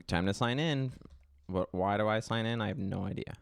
Time to sign in. Why do I sign in? I have no idea.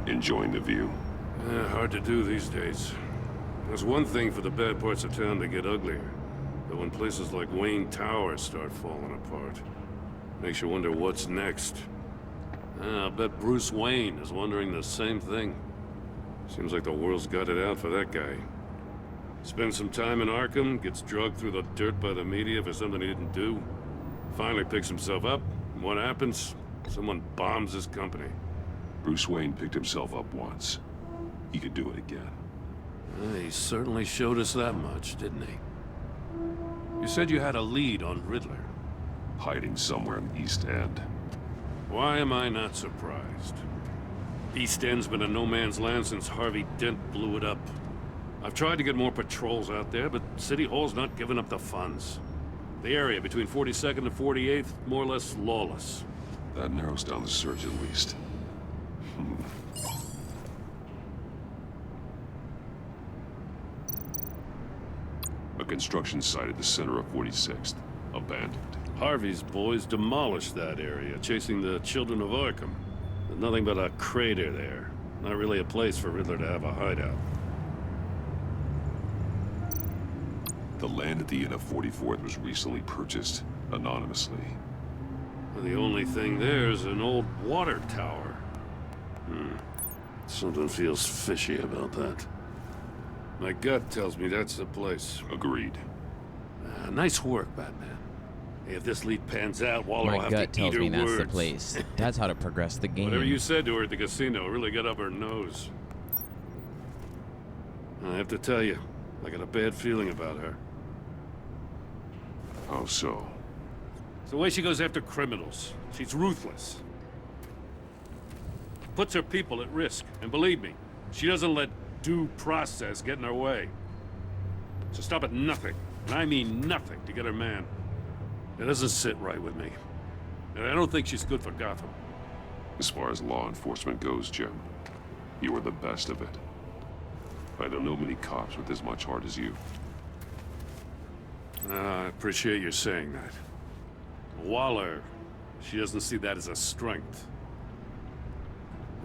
Enjoying the view? Hard to do these days. There's one thing for the bad parts of town to get uglier. But when places like Wayne Tower start falling apart, makes you wonder what's next. I'll bet Bruce Wayne is wondering the same thing. Seems like the world's got it out for that guy. Spends some time in Arkham, gets drugged through the dirt by the media for something he didn't do. Finally picks himself up, and what happens? Someone bombs his company. Bruce Wayne picked himself up once. He could do it again. He certainly showed us that much, didn't he? You said you had a lead on Riddler. Hiding somewhere in the East End. Why am I not surprised? East End's been a no-man's land since Harvey Dent blew it up. I've tried to get more patrols out there, but City Hall's not giving up the funds. The area between 42nd and 48th, more or less lawless. That narrows down the search at least. A construction site at the center of 46th. Abandoned. Harvey's boys demolished that area, chasing the children of Arkham. There's nothing but a crater there. Not really a place for Riddler to have a hideout. The land at the end of 44th was recently purchased, anonymously. The only thing there is an old water tower. Something feels fishy about that. My gut tells me that's the place. Agreed. Nice work, Batman. Hey, if this lead pans out, Waller will My have gut to eat tells her me that's words. the place. That's how to progress the game. Whatever you said to her at the casino really got up her nose. I have to tell you, I got a bad feeling about her. How so? It's the way she goes after criminals. She's ruthless. Puts her people at risk. And believe me, she doesn't let due process get in her way. So stop at nothing, and I mean nothing, to get her man. It doesn't sit right with me. And I don't think she's good for Gotham. As far as law enforcement goes, Jim, you are the best of it. I don't know many cops with as much heart as you. I appreciate you saying that. Waller, she doesn't see that as a strength.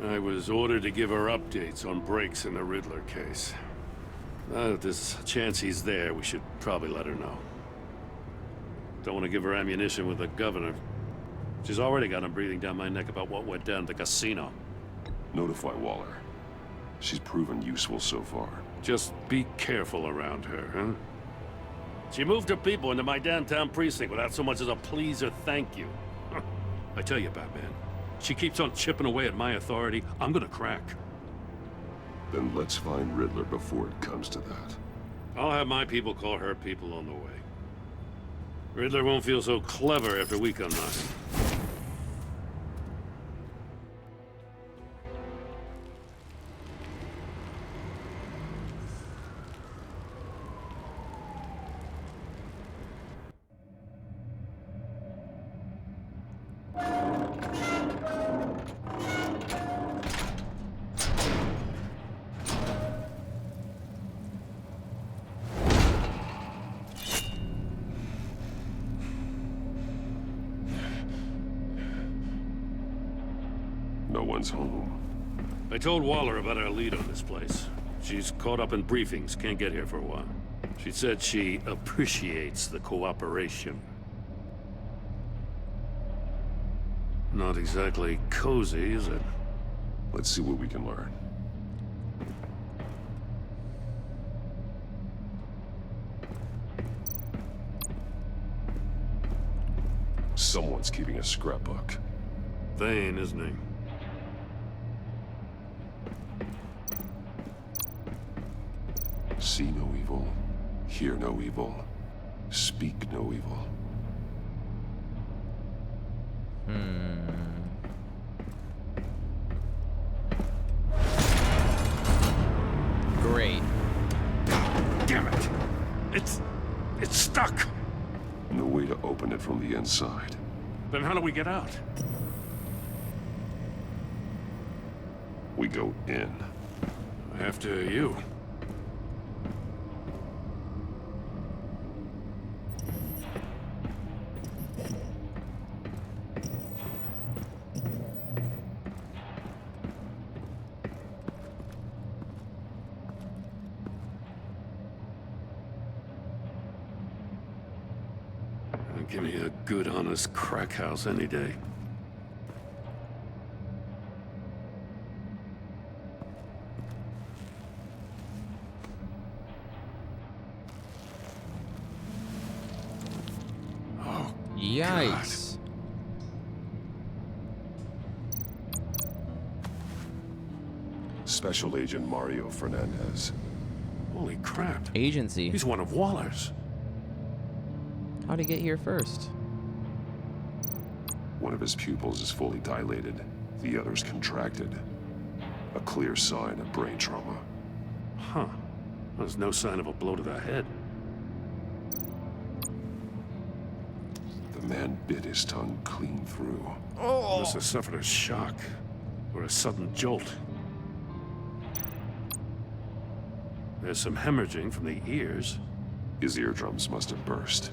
I was ordered to give her updates on breaks in the Riddler case. If there's a chance he's there, we should probably let her know. Don't want to give her ammunition with the governor. She's already got him breathing down my neck about what went down at the casino. Notify Waller. She's proven useful so far. Just be careful around her, huh? She moved her people into my downtown precinct without so much as a please or thank you. I tell you, Batman, she keeps on chipping away at my authority, I'm gonna crack. Then let's find Riddler before it comes to that. I'll have my people call her people on the way. Riddler won't feel so clever after we come knocking. No one's home. I told Waller about our lead on this place. She's caught up in briefings, can't get here for a while. She said she appreciates the cooperation. Not exactly cozy, is it? Let's see what we can learn. Someone's keeping a scrapbook. Thane, isn't he? See no evil, hear no evil, speak no evil. Great. Damn it! It's stuck! No way to open it from the inside. Then how do we get out? We go in. After you. Give me a good, honest crack house any day. Oh, Yikes. Special Agent Mario Fernandez. holy crap. Agency. He's one of Waller's. How'd he get here first? One of his pupils is fully dilated. The other's contracted. A clear sign of brain trauma. Huh. There's no sign of a blow to the head. The man bit his tongue clean through. Must have suffered a shock. Or a sudden jolt. There's some hemorrhaging from the ears. His eardrums must have burst.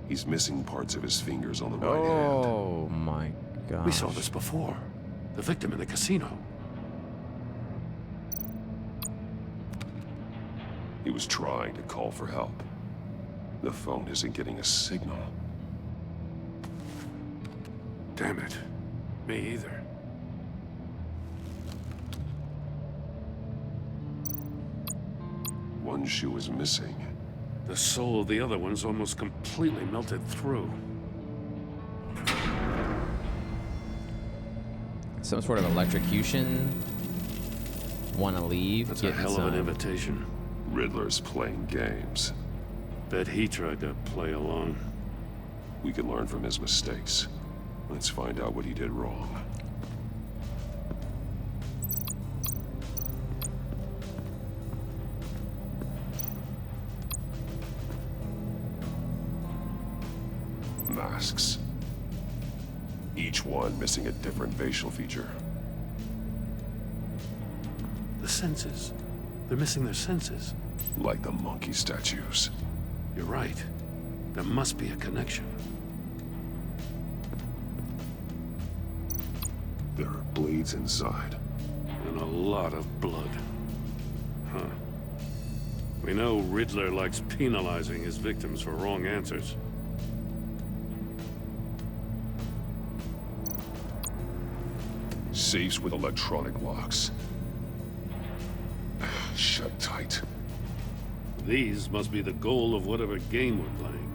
He's missing parts of his fingers on the right hand. Oh my god. We saw this before. The victim in the casino. He was trying to call for help. The phone isn't getting a signal. Damn it. Me either. One shoe is missing. The soul of the other one's almost completely melted through. Some sort of electrocution. Want to leave? That's a Getting hell of an some- invitation. Riddler's playing games. Bet he tried to play along. We can learn from his mistakes. Let's find out what he did wrong. Masks. Each one missing a different facial feature. The senses. They're missing their senses. Like the monkey statues. You're right. There must be a connection. There are blades inside. And a lot of blood. Huh. We know Riddler likes penalizing his victims for wrong answers. Safes with electronic locks. Shut tight. These must be the goal of whatever game we're playing.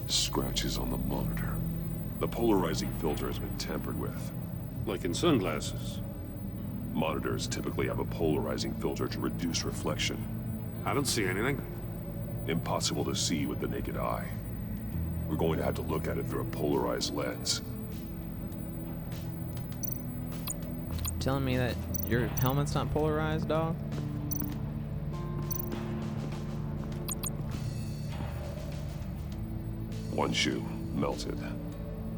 Scratches on the monitor. The polarizing filter has been tampered with. Like in sunglasses. Monitors typically have a polarizing filter to reduce reflection. I don't see anything. Impossible to see with the naked eye. We're going to have to look at it through a polarized lens. Telling me that your helmet's not polarized, dog? One shoe, melted.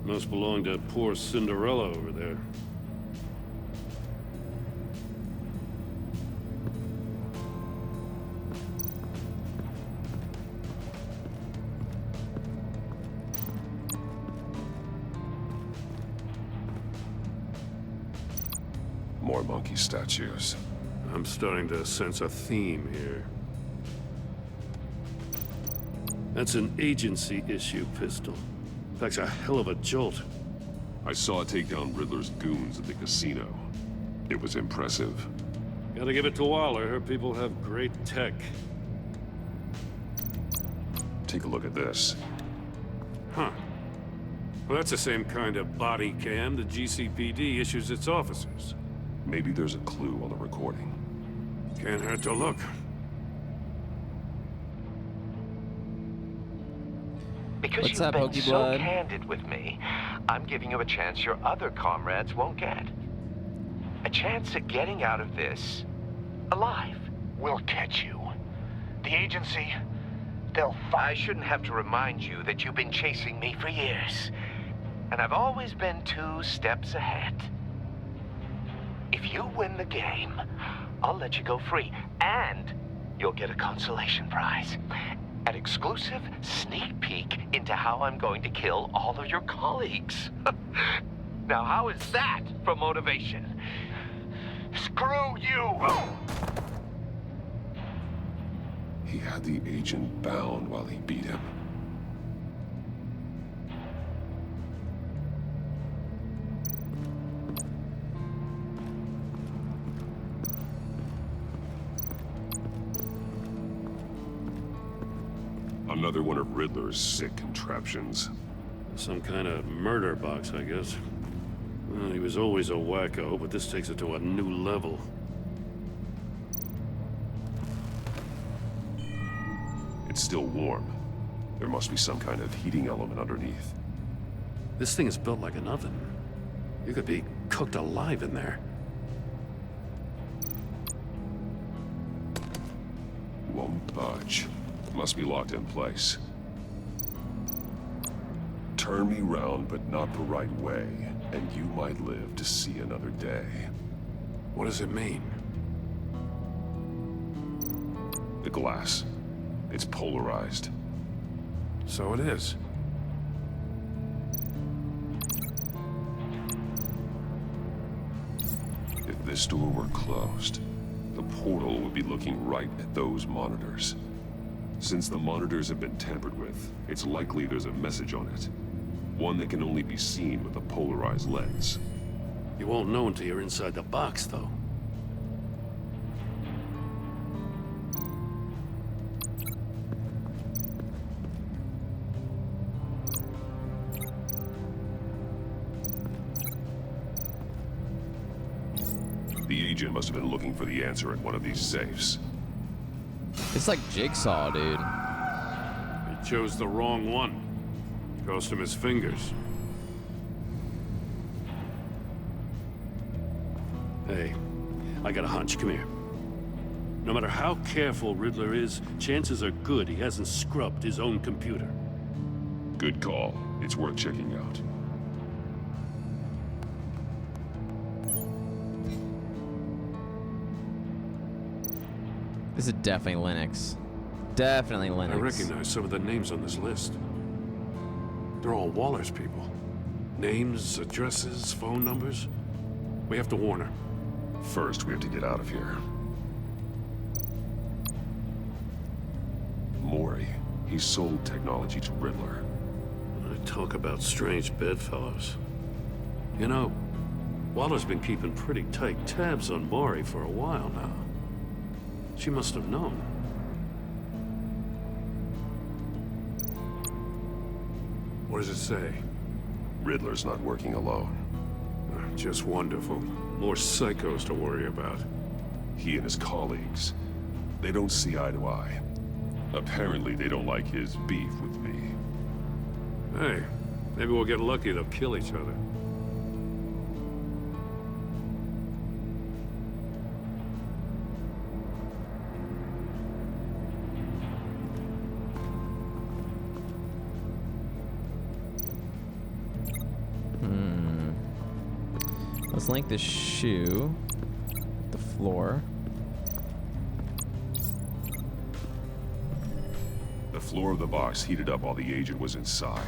Must belong to poor Cinderella over there. More monkey statues. I'm starting to sense a theme here. That's an agency issue pistol. That's a hell of a jolt. I saw it take down Riddler's goons at the casino. It was impressive. Gotta give it to Waller. Her people have great tech. Take a look at this. Huh. Well, that's the same kind of body cam the GCPD issues its officers. Maybe there's a clue on the recording. Can't hurt to look. Because What's you've up, been Pokey so Blood? candid with me, I'm giving you a chance your other comrades won't get. A chance at getting out of this alive. We'll catch you. The agency, they'll I shouldn't have to remind you that you've been chasing me for years. And I've always been 2 steps ahead. If you win the game, I'll let you go free. And you'll get a consolation prize. An exclusive sneak peek into how I'm going to kill all of your colleagues. Now, how is that for motivation? screw you! He had the agent bound while he beat him. Another one of Riddler's sick contraptions. Some kind of murder box, I guess. Well, he was always a wacko, but this takes it to a new level. It's still warm. There must be some kind of heating element underneath. This thing is built like an oven. You could be cooked alive in there. Won't budge. Must be locked in place. Turn me round, but not the right way, and you might live to see another day. What does it mean? The glass. It's polarized. So it is. If this door were closed, the portal would be looking right at those monitors. Since the monitors have been tampered with, it's likely there's a message on it. One that can only be seen with a polarized lens. You won't know until you're inside the box, though. The agent must have been looking for the answer at one of these safes. It's like Jigsaw, dude. He chose the wrong one. Cost him his fingers. Hey, I got a hunch. Come here. No matter how careful Riddler is, chances are good he hasn't scrubbed his own computer. Good call. It's worth checking out. This is definitely Linux. Definitely Linux. I recognize some of the names on this list. They're all Waller's people. Names, addresses, phone numbers. We have to warn her. First, we have to get out of here. Mori. He sold technology to Riddler. I talk about strange bedfellows. You know, Waller's been keeping pretty tight tabs on Mori for a while now. She must have known. What does it say? Riddler's not working alone. Just wonderful. More psychos to worry about. He and his colleagues, they don't see eye to eye. Apparently, they don't like his beef with me. Hey, maybe we'll get lucky they'll kill each other. Let's link the shoe, the floor. The floor of the box heated up while the agent was inside.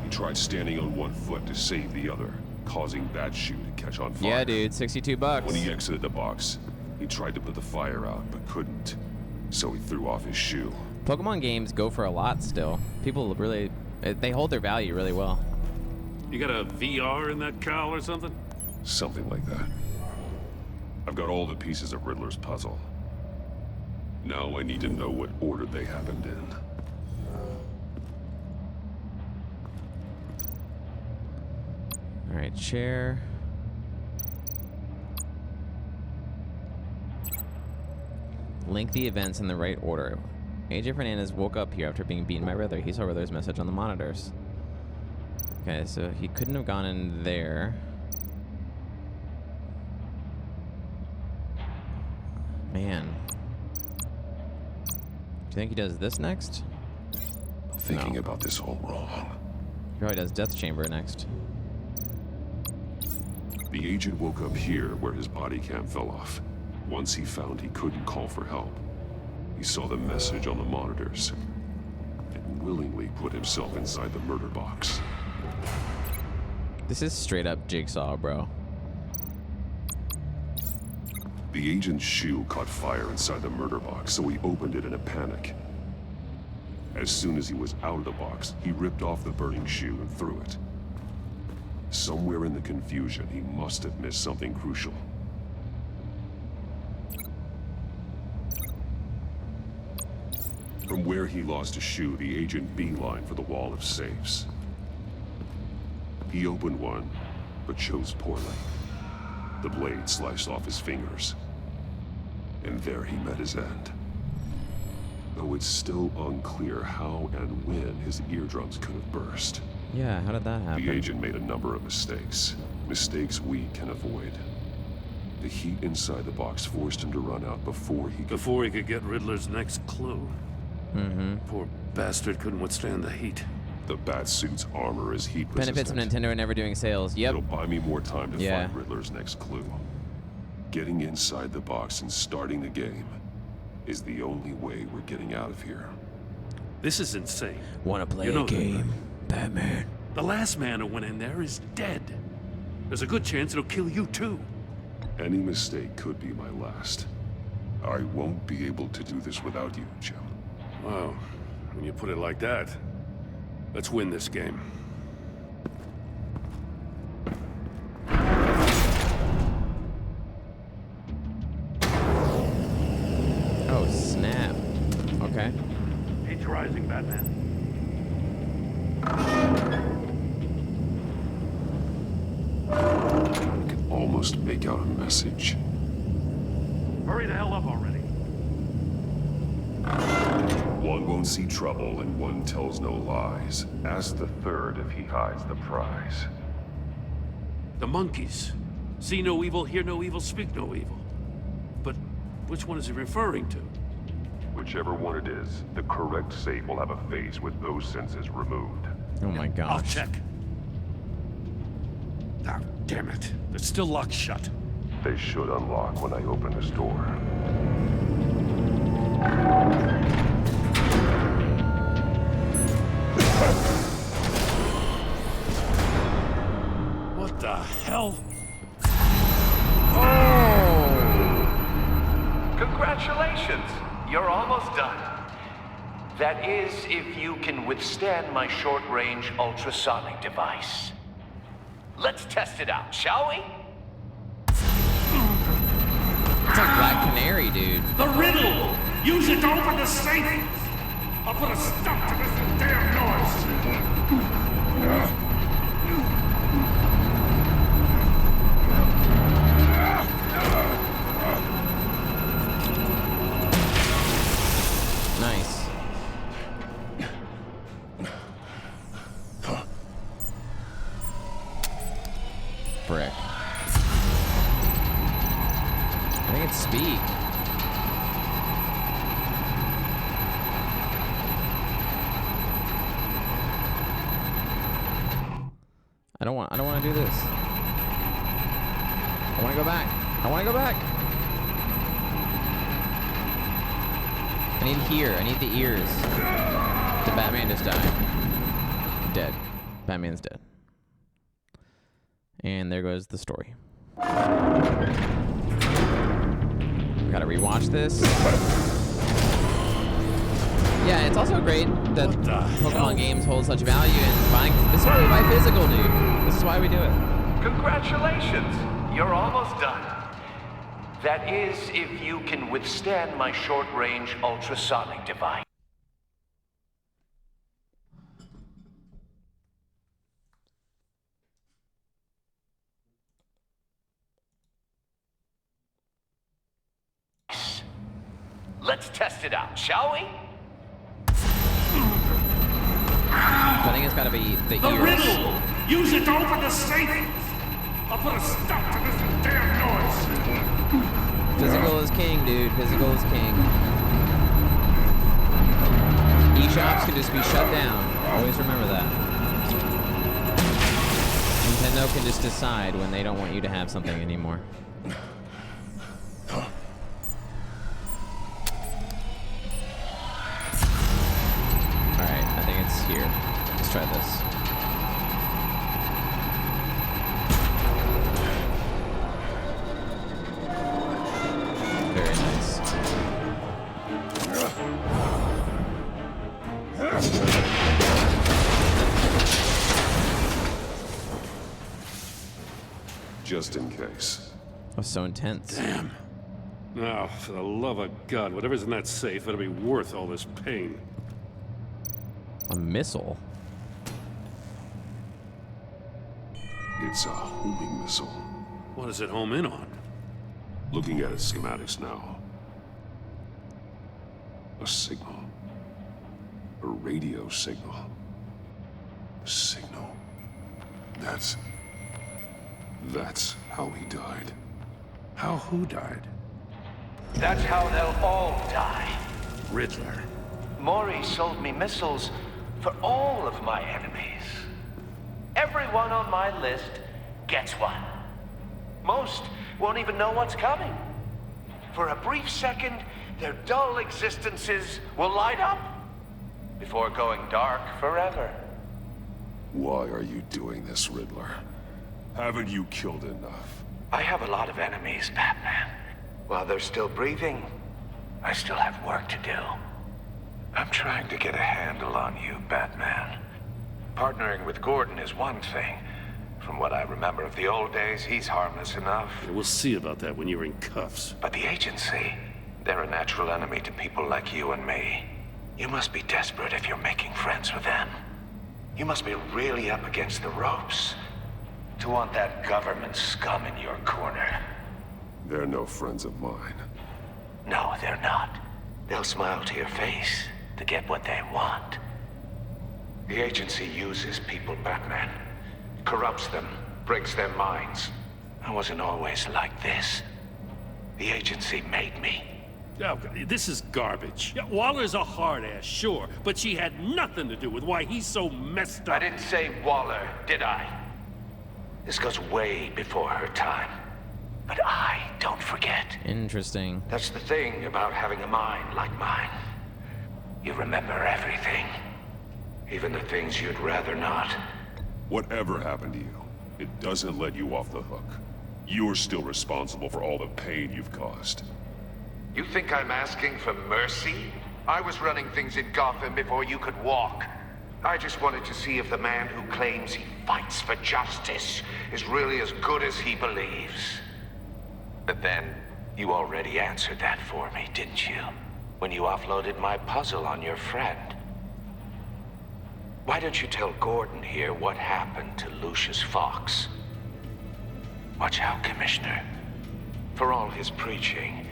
He tried standing on one foot to save the other, causing that shoe to catch on fire. Yeah, dude, $62. When he exited the box, he tried to put the fire out, but couldn't. So he threw off his shoe. Pokemon games go for a lot still. People really, they hold their value really well. You got a VR in that cowl or something? Something like that. I've got all the pieces of Riddler's puzzle. Now I need to know what order they happened in. All right, chair. Link the events in the right order. AJ Fernandez woke up here after being beaten by Riddler. He saw Riddler's message on the monitors. Okay, so he couldn't have gone in there. Man. Do you think he does this next? I'm thinking No. about this all wrong. He probably does Death Chamber next. The agent woke up here where his body cam fell off. Once he found he couldn't call for help, he saw the message on the monitors and willingly put himself inside the murder box. This is straight up Jigsaw, bro. The agent's shoe caught fire inside the murder box, so he opened it in a panic. As soon as he was out of the box, he ripped off the burning shoe and threw it. Somewhere in the confusion, he must have missed something crucial. From where he lost a shoe, the agent beelined for the wall of safes. He opened one, but chose poorly. The blade sliced off his fingers. And there he met his end. Though it's still unclear how and when his eardrums could have burst. Yeah, how did that happen? The agent made a number of mistakes. Mistakes we can avoid. The heat inside the box forced him to run out before he could get Riddler's next clue. Mm-hmm. Poor bastard couldn't withstand the heat. The Batsuit's armor is heat resistant. Benefits of Nintendo are never doing sales. Yep. It'll buy me more time to Yeah. find Riddler's next clue. Getting inside the box and starting the game is the only way we're getting out of here. This is insane. Wanna play You know a game, Batman? The last man who went in there is dead. There's a good chance it'll kill you too. Any mistake could be my last. I won't be able to do this without you, Jim. Wow, when you put it like that, let's win this game. Oh, snap. Okay. Heat's rising, Batman. I can almost make out a message. Hurry the hell up already. One won't see trouble and one tells no lies. Ask the third if he hides the prize. The monkeys. See no evil, hear no evil, speak no evil. But which one is he referring to? Whichever one it is, the correct safe will have a face with those senses removed. Oh my gosh. I'll check. Ah, damn it. They're still locked shut. They should unlock when I open this door. What the hell? Congratulations! You're almost done. That is, if you can withstand my short-range ultrasonic device. Let's test it out, shall we? It's like Black Canary, dude. The riddle! Use it to open the safe! I'll put a stop to this damn noise! Nice. Frick. I think it's speak. I don't want to do this. I want to go back. I want to go back. I need here. I need the ears. The Batman just died. Dead. Batman's dead. And there goes the story. Gotta rewatch this. Yeah, it's also great that Pokemon games hold such value in buying. This is why we buy physical, dude. This is why we do it. Congratulations! You're almost done. That is, if you can withstand my short-range ultrasonic device. Let's test it out, shall we? I think it's gotta be the The ears. riddle! Use it to open the safe! I'll put a stop to this damn noise! Physical is king, dude. Physical is king. eShops can just be shut down. Always remember that. Nintendo can just decide when they don't want you to have something anymore. Alright, I think it's here. Let's try this. Very nice. Just in case. That was so intense. Damn. Now, for the love of God, whatever's in that safe better be worth all this pain. A missile? It's a homing missile. What does it home in on? Looking at its schematics now. A signal. A radio signal. A signal. That's how he died. How who died? That's how they'll all die. Riddler. Maury sold me missiles for all of my enemies. Everyone on my list gets one. Most won't even know what's coming. For a brief second, their dull existences will light up before going dark forever. Why are you doing this, Riddler? Haven't you killed enough? I have a lot of enemies, Batman. While they're still breathing, I still have work to do. I'm trying to get a handle on you, Batman. Partnering with Gordon is one thing. From what I remember of the old days, he's harmless enough. We'll see about that when you're in cuffs. But the agency, they're a natural enemy to people like you and me. You must be desperate if you're making friends with them. You must be really up against the ropes to want that government scum in your corner. They're no friends of mine. No, they're not. They'll smile to your face to get what they want. The agency uses people, Batman. Corrupts them, breaks their minds. I wasn't always like this. The agency made me. Oh, this is garbage. Yeah, Waller's a hard-ass, sure, but she had nothing to do with why he's so messed up. I didn't say Waller, did I? This goes way before her time. But I don't forget. Interesting. That's the thing about having a mind like mine. You remember everything. Even the things you'd rather not. Whatever happened to you, it doesn't let you off the hook. You're still responsible for all the pain you've caused. You think I'm asking for mercy? I was running things in Gotham before you could walk. I just wanted to see if the man who claims he fights for justice is really as good as he believes. But then, you already answered that for me, didn't you? When you offloaded my puzzle on your friend. Why don't you tell Gordon here what happened to Lucius Fox? Watch out, Commissioner. For all his preaching,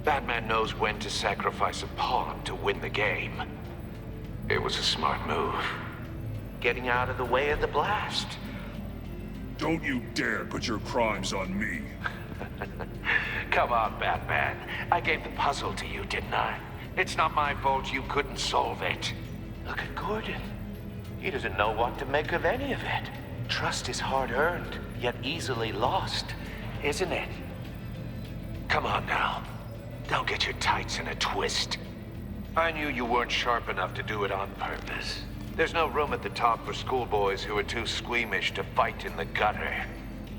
Batman knows when to sacrifice a pawn to win the game. It was a smart move. Getting out of the way of the blast. Don't you dare put your crimes on me. Come on, Batman. I gave the puzzle to you, didn't I? It's not my fault you couldn't solve it. Look at Gordon. He doesn't know what to make of any of it. Trust is hard-earned, yet easily lost, isn't it? Come on now. Don't get your tights in a twist. I knew you weren't sharp enough to do it on purpose. There's no room at the top for schoolboys who are too squeamish to fight in the gutter.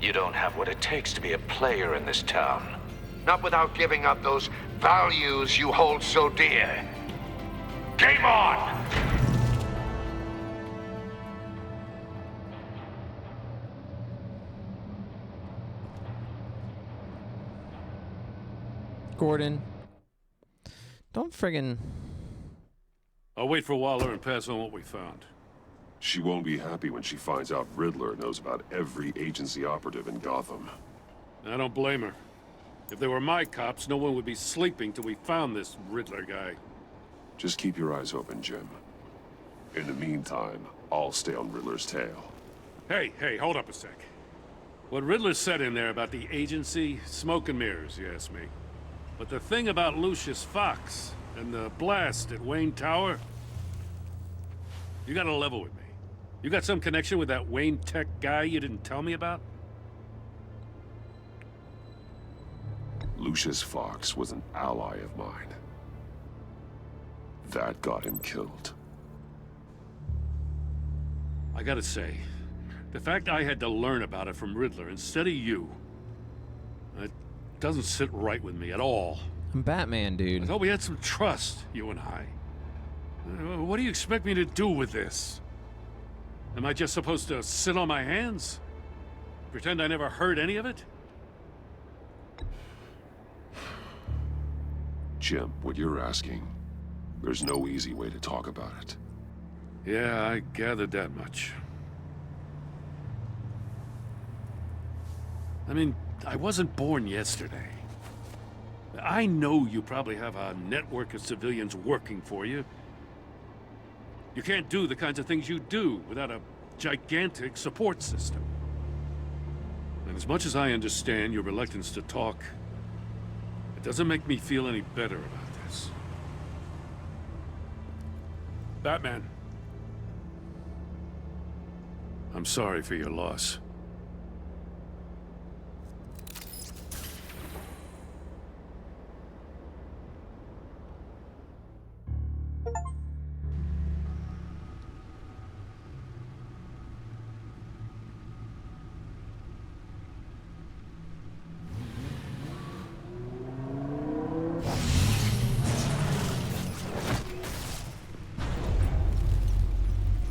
You don't have what it takes to be a player in this town. Not without giving up those values you hold so dear. Game on! Gordon, don't friggin'... I'll wait for Waller and pass on what we found. She won't be happy when she finds out Riddler knows about every agency operative in Gotham. I don't blame her. If they were my cops, no one would be sleeping till we found this Riddler guy. Just keep your eyes open, Jim. In the meantime, I'll stay on Riddler's tail. Hey, hold up a sec. What Riddler said in there about the agency, smoke and mirrors, you ask me. But the thing about Lucius Fox and the blast at Wayne Tower, you gotta level with me. You got some connection with that Wayne Tech guy you didn't tell me about? Lucius Fox was an ally of mine. That got him killed. I gotta say, the fact I had to learn about it from Riddler instead of you, it doesn't sit right with me at all. I'm Batman, I dude. thought we had some trust, you and I. What do you expect me to do with this? Am I just supposed to sit on my hands? Pretend I never heard any of it? Jim, what you're asking, there's no easy way to talk about it. Yeah, I gathered that much. I mean, I wasn't born yesterday. I know you probably have a network of civilians working for you. You can't do the kinds of things you do without a gigantic support system. And as much as I understand your reluctance to talk, it doesn't make me feel any better about this. Batman. I'm sorry for your loss.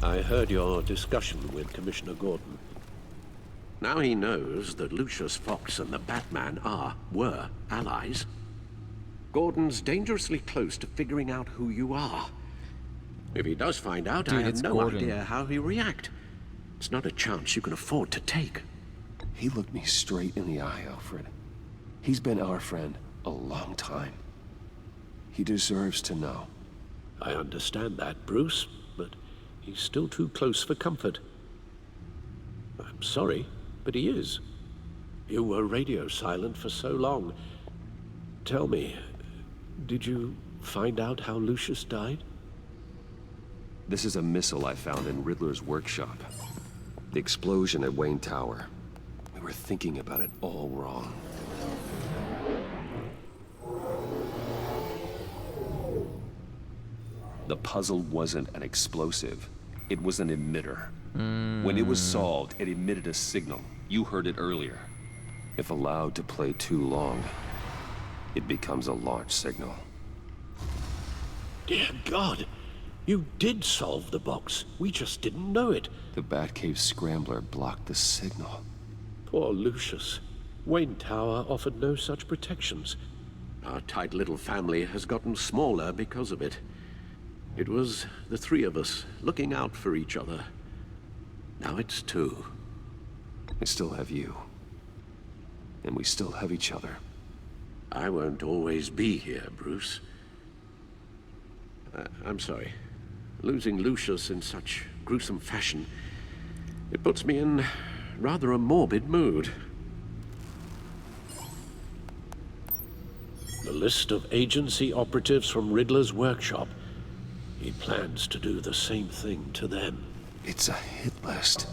I heard your discussion with Commissioner Gordon. Now he knows that Lucius Fox and the Batman were allies. Gordon's dangerously close to figuring out who you are. If he does find out, Dude, I have it's no Gordon. idea how he'll react. It's not a chance you can afford to take. He looked me straight in the eye, Alfred. He's been our friend a long time. He deserves to know. I understand that, Bruce, but he's still too close for comfort. I'm sorry, but he is. You were radio silent for so long. Tell me, did you find out how Lucius died? This is a missile I found in Riddler's workshop. The explosion at Wayne Tower. We were thinking about it all wrong. The puzzle wasn't an explosive. It was an emitter. When it was solved, it emitted a signal. You heard it earlier. If allowed to play too long, it becomes a launch signal. Dear God, you did solve the box. We just didn't know it. The Batcave scrambler blocked the signal. Poor Lucius. Wayne Tower offered no such protections. Our tight little family has gotten smaller because of it. It was the three of us looking out for each other. Now it's two. We still have you. And we still have each other. I won't always be here, Bruce. I'm sorry. Losing Lucius in such gruesome fashion, it puts me in rather a morbid mood. The list of agency operatives from Riddler's workshop. He plans to do the same thing to them. It's a hit list.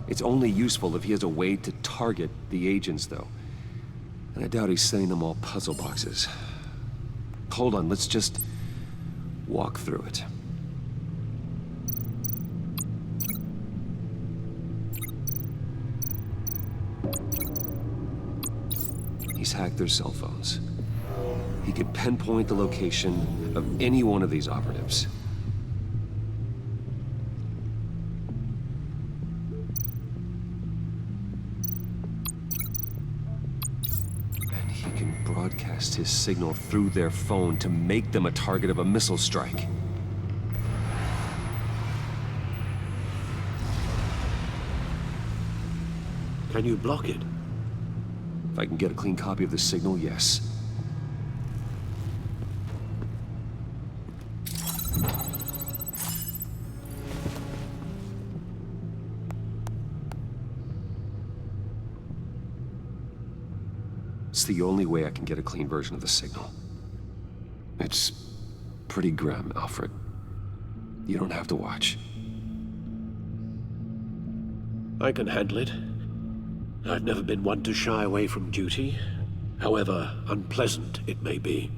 It's only useful if he has a way to target the agents, though. And I doubt he's sending them all puzzle boxes. Hold on, let's just walk through it. He's hacked their cell phones. He could pinpoint the location of any one of these operatives. And he can broadcast his signal through their phone to make them a target of a missile strike. Can you block it? If I can get a clean copy of the signal, yes. It's the only way I can get a clean version of the signal. It's pretty grim, Alfred. You don't have to watch. I can handle it. I've never been one to shy away from duty, however unpleasant it may be.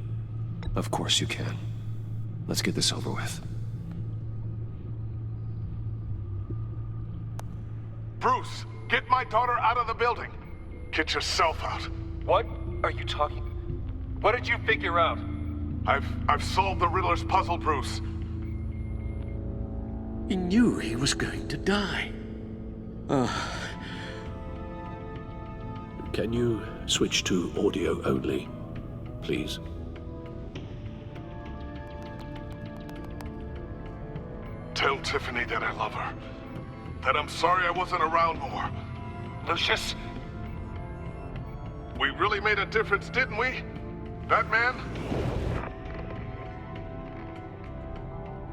Of course you can. Let's get this over with. Bruce, get my daughter out of the building. Get yourself out. What are you talking? What did you figure out? I've solved the Riddler's puzzle, Bruce. He knew he was going to die. Can you switch to audio only, please? Tell Tiffany that I love her. That I'm sorry I wasn't around more. Lucius? We really made a difference, didn't we? Batman?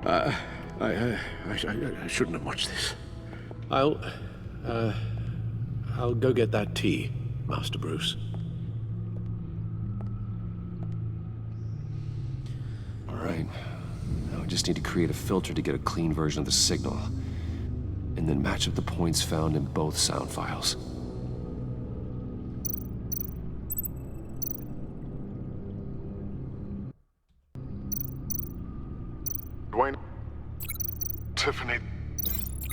I shouldn't have watched this. I'll go get that tea, Master Bruce. All right. Now I just need to create a filter to get a clean version of the signal, and then match up the points found in both sound files. Dwayne? Tiffany?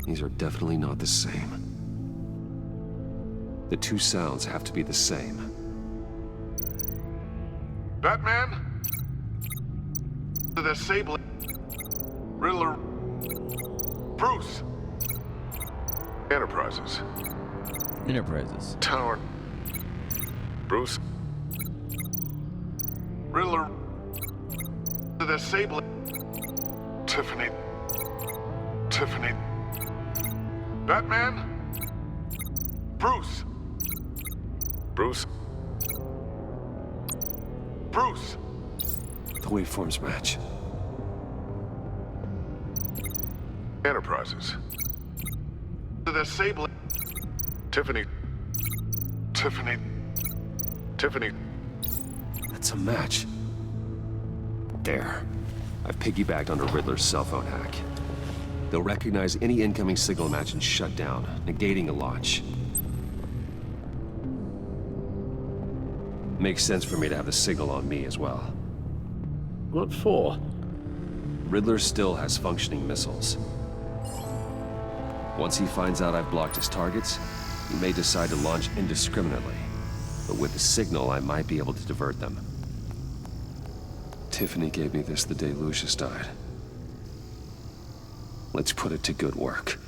These are definitely not the same. The two sounds have to be the same. Batman? The disabling. Riddler. Bruce. Enterprises. Enterprises. Tower. Bruce. Riddler. The disabling. Tiffany. Tiffany. Batman? Bruce. Bruce. Bruce. The waveforms match. Enterprises. The disabling. Tiffany. Tiffany. Tiffany. That's a match. There. I've piggybacked onto Riddler's cell phone hack. They'll recognize any incoming signal match and shut down, negating a launch. Makes sense for me to have the signal on me as well. What for? Riddler still has functioning missiles. Once he finds out I've blocked his targets, he may decide to launch indiscriminately. But with the signal, I might be able to divert them. Tiffany gave me this the day Lucius died. Let's put it to good work.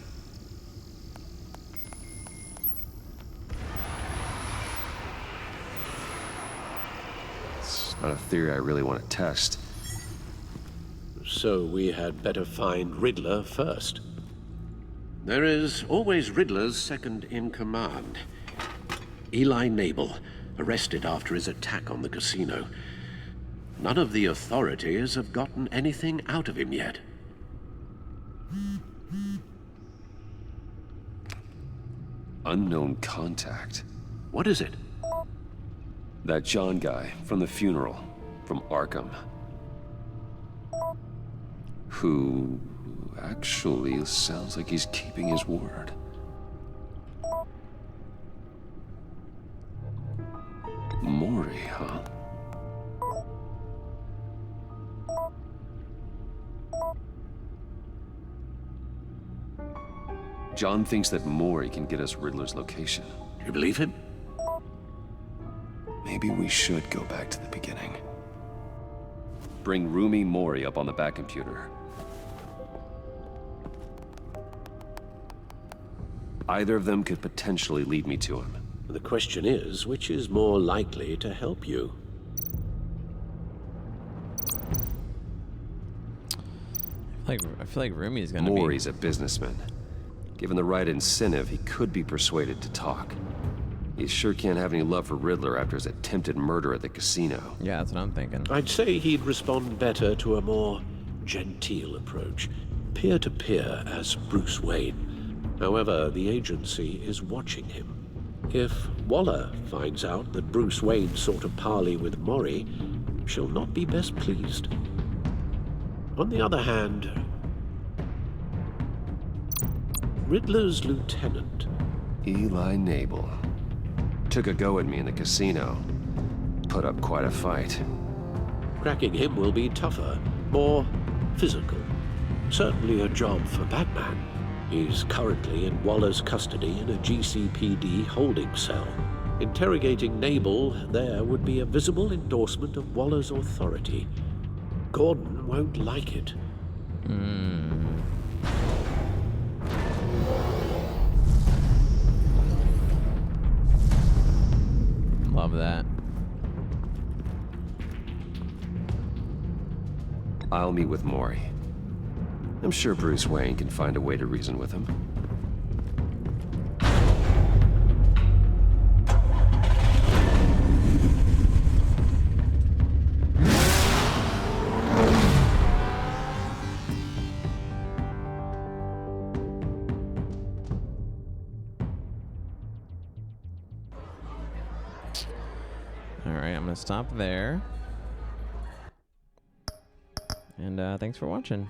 It's not a theory I really want to test. So we had better find Riddler first. There is always Riddler's second in command. Eli Nabel, arrested after his attack on the casino. None of the authorities have gotten anything out of him yet. Unknown contact. What is it? That John guy from the funeral, from Arkham. Who actually sounds like he's keeping his word. Maury, huh? John thinks that Maury can get us Riddler's location. You believe him? Maybe we should go back to the beginning. Bring Rumi Mori up on the back computer. Either of them could potentially lead me to him. The question is, which is more likely to help you? I feel like Rumi's gonna be... Mori's a businessman. Given the right incentive, he could be persuaded to talk. He sure can't have any love for Riddler after his attempted murder at the casino. Yeah, that's what I'm thinking. I'd say he'd respond better to a more genteel approach, peer-to-peer as Bruce Wayne. However, the agency is watching him. If Waller finds out that Bruce Wayne sought a parley with Mori, she'll not be best pleased. On the other hand, Riddler's lieutenant, Eli Nabel. Took a go at me in the casino. Put up quite a fight. cracking him will be tougher, more physical. Certainly a job for Batman. He's currently in Waller's custody in a GCPD holding cell. Interrogating Nabel there would be a visible endorsement of Waller's authority. Gordon won't like it. Love that. I'll meet with Mori. I'm sure Bruce Wayne can find a way to reason with him. All right, I'm gonna stop there. And thanks for watching.